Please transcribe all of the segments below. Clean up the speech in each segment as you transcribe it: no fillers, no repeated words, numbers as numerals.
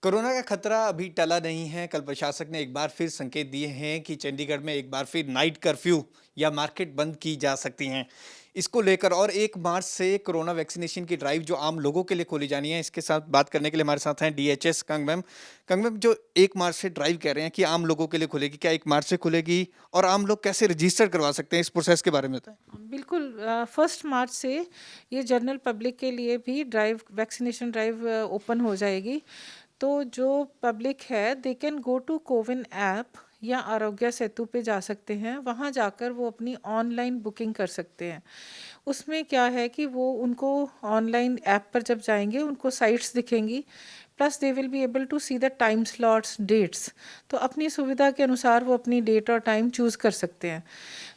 Corona का खतरा अभी टला नहीं है। कल प्रशासक ने एक बार फिर संकेत दिए हैं कि चंडीगढ़ में एक बार फिर नाइट कर्फ्यू या मार्केट बंद की जा सकती हैं। इसको लेकर और 1 मार्च से कोरोना वैक्सीनेशन की ड्राइव जो आम लोगों के लिए खोली जानी है, इसके साथ बात करने के लिए हमारे साथ हैं DHS Kang ma'am. Kang ma'am, जो 1 मार्च से ड्राइव कह रहे हैं कि आम लोगों के लिए खुलेगी, क्या 1 मार्च से खुलेगी और आम लोग कैसे रजिस्टर करवा सकते हैं? इस प्रोसेस के बारे में बताएं। बिल्कुल। 1 मार्च से ये जनरल पब्लिक के लिए भी वैक्सीनेशन ड्राइव ओपन हो जाएगी। तो जो पब्लिक है they can go to CoWIN app या आरोग्य सेतु पे जा सकते हैं। वहाँ जाकर वो अपनी ऑनलाइन बुकिंग कर सकते हैं। उसमें क्या है कि वो उनको ऑनलाइन ऐप पर जब जाएंगे उनको साइट्स दिखेंगी, plus they will be able to see the time slots dates. तो अपनी सुविधा के अनुसार वो अपनी डेट और टाइम चूज़ कर सकते हैं।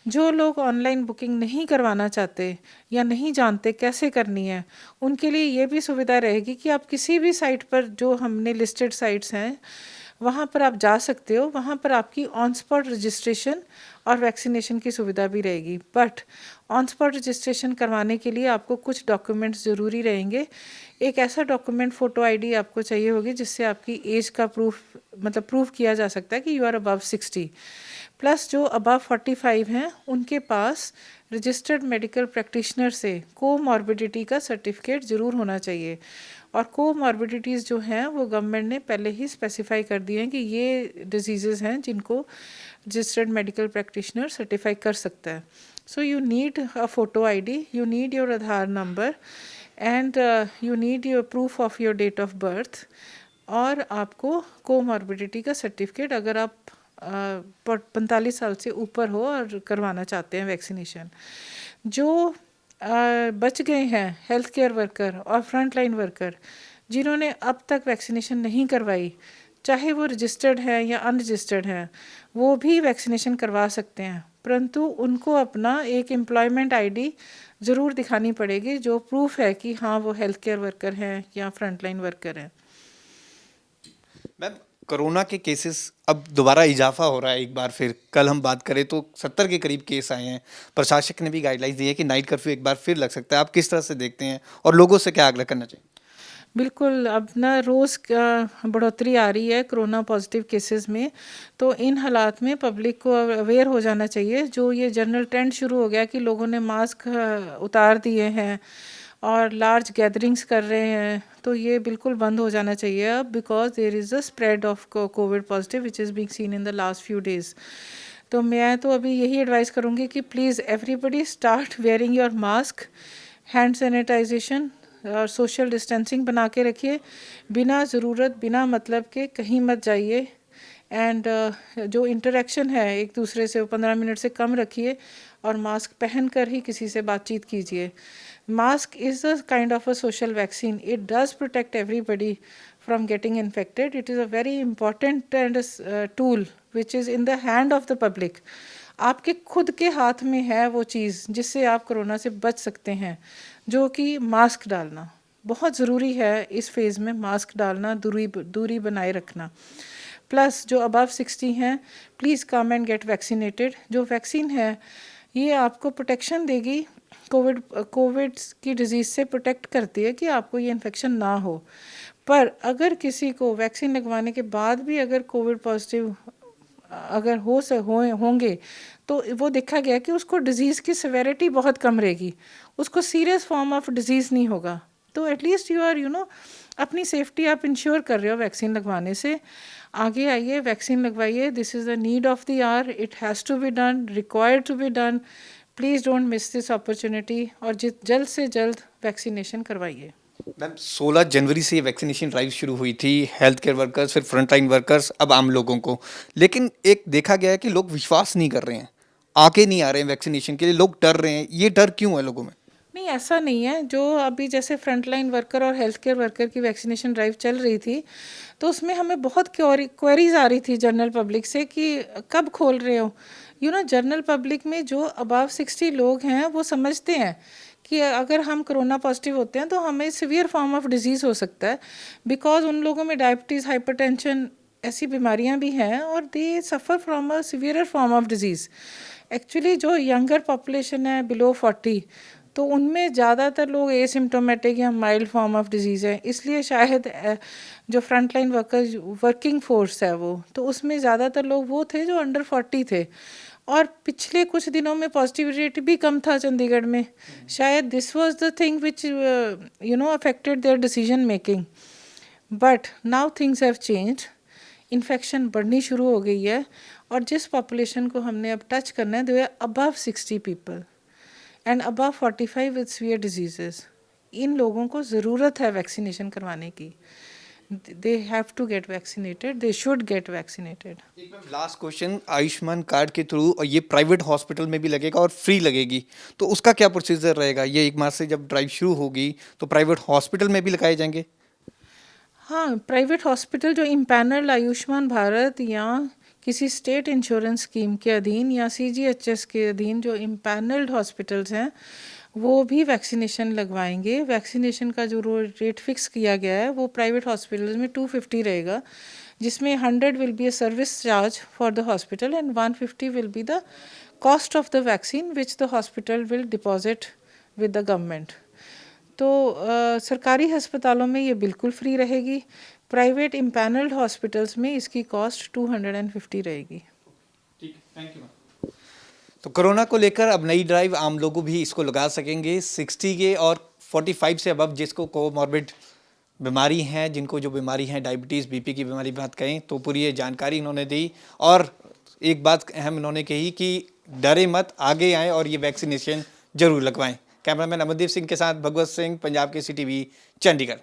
जो लोग ऑनलाइन बुकिंग नहीं करवाना चाहते या नहीं जानते कैसे करनी है, उनके लिए ये भी सुविधा रहेगी कि आप किसी भी साइट पर, जो हमने लिस्टेड साइट्स हैं, वहाँ पर आप जा सकते हो। वहाँ पर आपकी ऑन स्पॉट रजिस्ट्रेशन और वैक्सीनेशन की सुविधा भी रहेगी। बट ऑन स्पॉट रजिस्ट्रेशन करवाने के लिए आपको कुछ डॉक्यूमेंट्स ज़रूरी रहेंगे। एक ऐसा डॉक्यूमेंट, फ़ोटो आईडी आपको चाहिए होगी जिससे आपकी एज का प्रूफ, मतलब प्रूफ किया जा सकता है कि यू आर अबव 60। प्लस जो अबव 45 हैं उनके पास रजिस्टर्ड मेडिकल प्रैक्टिशनर से कोमॉर्बिडिटी का सर्टिफिकेट ज़रूर होना चाहिए। और कोमॉर्बिडिटीज़ जो हैं वो गवर्नमेंट ने पहले ही स्पेसिफाई कर दिए हैं कि ये डिजीज़ हैं जिनको रजिस्टर्ड मेडिकल प्रैक्टिशनर सर्टिफाई कर सकता है। So you need a photo ID, you need your Aadhaar number, and you need your proof of your date of birth. और आपको कोमॉर्बिडिटी का सर्टिफिकेट, अगर आप 45 साल से ऊपर हो और करवाना चाहते हैं वैक्सीनेशन। जो बच गए हैं हेल्थ केयर वर्कर और फ्रंट लाइन वर्कर जिन्होंने अब तक वैक्सीनेशन नहीं करवाई, चाहे वो रजिस्टर्ड है या अनरजिस्टर्ड है, वो भी वैक्सीनेशन करवा सकते हैं। परंतु उनको अपना एक एम्प्लॉयमेंट आईडी ज़रूर दिखानी पड़ेगी जो प्रूफ है कि हाँ वो हेल्थ केयर वर्कर हैं या फ्रंट लाइन वर्कर हैं। मैम, कोरोना के केसेस अब दोबारा इजाफा हो रहा है। एक बार फिर कल हम बात करें तो 70 के करीब केस आए हैं। प्रशासक ने भी गाइडलाइंस दी है कि नाइट कर्फ्यू एक बार फिर लग सकता है। आप किस तरह से देखते हैं और लोगों से क्या आग्रह करना चाहिए? बिल्कुल। अब ना रोज़ बढ़ोतरी आ रही है कोरोना पॉजिटिव केसेस में। तो इन हालात में पब्लिक को अवेयर हो जाना चाहिए। जो ये जनरल ट्रेंड शुरू हो गया कि लोगों ने मास्क उतार दिए हैं और लार्ज गैदरिंग्स कर रहे हैं, तो ये बिल्कुल बंद हो जाना चाहिए अब, because there is a spread of COVID positive which is being seen in the last few days. तो मैं तो अभी यही एडवाइस करूँगी कि please everybody start wearing your mask, hand sanitization और सोशल डिस्टेंसिंग बना के रखिए। बिना ज़रूरत, बिना मतलब के कहीं मत जाइए। एंड जो इंटरेक्शन है एक दूसरे से, वो 15 मिनट से कम रखिए और मास्क पहन कर ही किसी से बातचीत कीजिए। Mask is a kind of a social vaccine. It does protect everybody from getting infected. It is a very important and tool which is in the hand of the public. आपके खुद के हाथ में है वो चीज़ जिससे आप कोरोना से बच सकते हैं, जो कि मास्क डालना बहुत ज़रूरी है। इस फेज़ में मास्क डालना, दूरी बनाए रखना। प्लस जो अबव 60 हैं, please come and get vaccinated. जो वैक्सीन है ये आपको प्रोटेक्शन देगी। कोविड की डिज़ीज़ से प्रोटेक्ट करती है कि आपको ये इन्फेक्शन ना हो। पर अगर किसी को वैक्सीन लगवाने के बाद भी अगर कोविड पॉजिटिव अगर होंगे, तो वो देखा गया कि उसको डिज़ीज़ की सिवेरिटी बहुत कम रहेगी, उसको सीरियस फॉर्म ऑफ डिज़ीज़ नहीं होगा। तो एटलीस्ट यू आर अपनी सेफ्टी आप इंश्योर कर रहे हो वैक्सीन लगवाने से। आगे आइए, वैक्सीन लगवाइए। This is the need of the hour. It has to be done, required to be done. Please don't miss this opportunity और जल्द से जल्द वैक्सीनेशन करवाइए। मैम, 16 जनवरी से ये वैक्सीनेशन ड्राइव शुरू हुई थी। हेल्थ केयर वर्कर्स, फिर फ्रंट लाइन वर्कर्स, अब आम लोगों को। लेकिन एक देखा गया है कि लोग विश्वास नहीं कर रहे हैं, आगे नहीं आ रहे हैं वैक्सीनेशन के लिए। लोग डर रहे हैं। ये डर क्यों है लोगों में? नहीं, ऐसा नहीं है। जो अभी जैसे फ्रंटलाइन वर्कर और हेल्थ केयर वर्कर की वैक्सीनेशन ड्राइव चल रही थी, तो उसमें हमें बहुत क्वेरीज आ रही थी जनरल पब्लिक से कि कब खोल रहे हो। जनरल पब्लिक में जो अबव 60 लोग हैं वो समझते हैं कि अगर हम कोरोना पॉजिटिव होते हैं तो हमें सीवियर फॉर्म ऑफ डिजीज़ हो सकता है, बिकॉज उन लोगों में डायबिटीज़, हाइपरटेंशन ऐसी बीमारियां भी हैं और they suffer from a severe form of disease. Actually जो यंगर पॉपुलेशन है बिलो 40, तो उनमें ज़्यादातर लोग एसिम्टोमेटिक या माइल्ड फॉर्म ऑफ डिजीज़ है, इसलिए शायद जो front line workers working force है वो, तो उसमें ज़्यादातर लोग वो थे जो अंडर 40 थे। और पिछले कुछ दिनों में पॉजिटिविटी रेट भी कम था चंडीगढ़ में, शायद this was the thing which affected there decision making. But now things have changed, infection बढ़नी शुरू हो गई है, और जिस पॉपुलेशन को हमने अब टच करना है, they are above 60 people and above 45 with severe diseases. इन लोगों को ज़रूरत है वैक्सीनेशन करवाने की, they have to get vaccinated, they should get vaccinated. एक ma'am last question, Ayushman card के थ्रू और ये प्राइवेट हॉस्पिटल में भी लगेगा और फ्री लगेगी, तो उसका क्या प्रोसीजर रहेगा? ये 1 मार्च से जब ड्राइव शुरू होगी तो प्राइवेट हॉस्पिटल में भी लगाए जाएंगे? हाँ, प्राइवेट हॉस्पिटल जो इम्पैनल्ड आयुष्मान भारत या किसी स्टेट इंश्योरेंस स्कीम के अधीन या सीजीएचएस के अधीन जो इम्पैनल्ड हॉस्पिटल्स हैं, वो भी वैक्सीनेशन लगवाएंगे। वैक्सीनेशन का जो रेट फिक्स किया गया है वो प्राइवेट हॉस्पिटल्स में 250 रहेगा, जिसमें 100 will be a service charge for the hospital and 150 will be the cost of the vaccine which the hospital will deposit with the government. तो सरकारी अस्पतालों में ये बिल्कुल फ्री रहेगी, प्राइवेट इम्पैनल्ड हॉस्पिटल्स में इसकी कॉस्ट 250 रहेगी। ठीक है, थैंक यू। तो कोरोना को लेकर अब नई ड्राइव, आम लोग भी इसको लगा सकेंगे। 60 के और 45 से अबव जिसको कोमॉर्बिड बीमारी हैं, जिनको जो बीमारी है डायबिटीज़ बीपी की बीमारी बात कहें, तो पूरी ये जानकारी इन्होंने दी। और एक बात अहम इन्होंने कही कि डरे मत, आगे आएँ और ये वैक्सीनेशन जरूर लगवाएं। कैमरामैन अमनदीप सिंह के साथ भगवत सिंह, पंजाब के CTV, चंडीगढ़।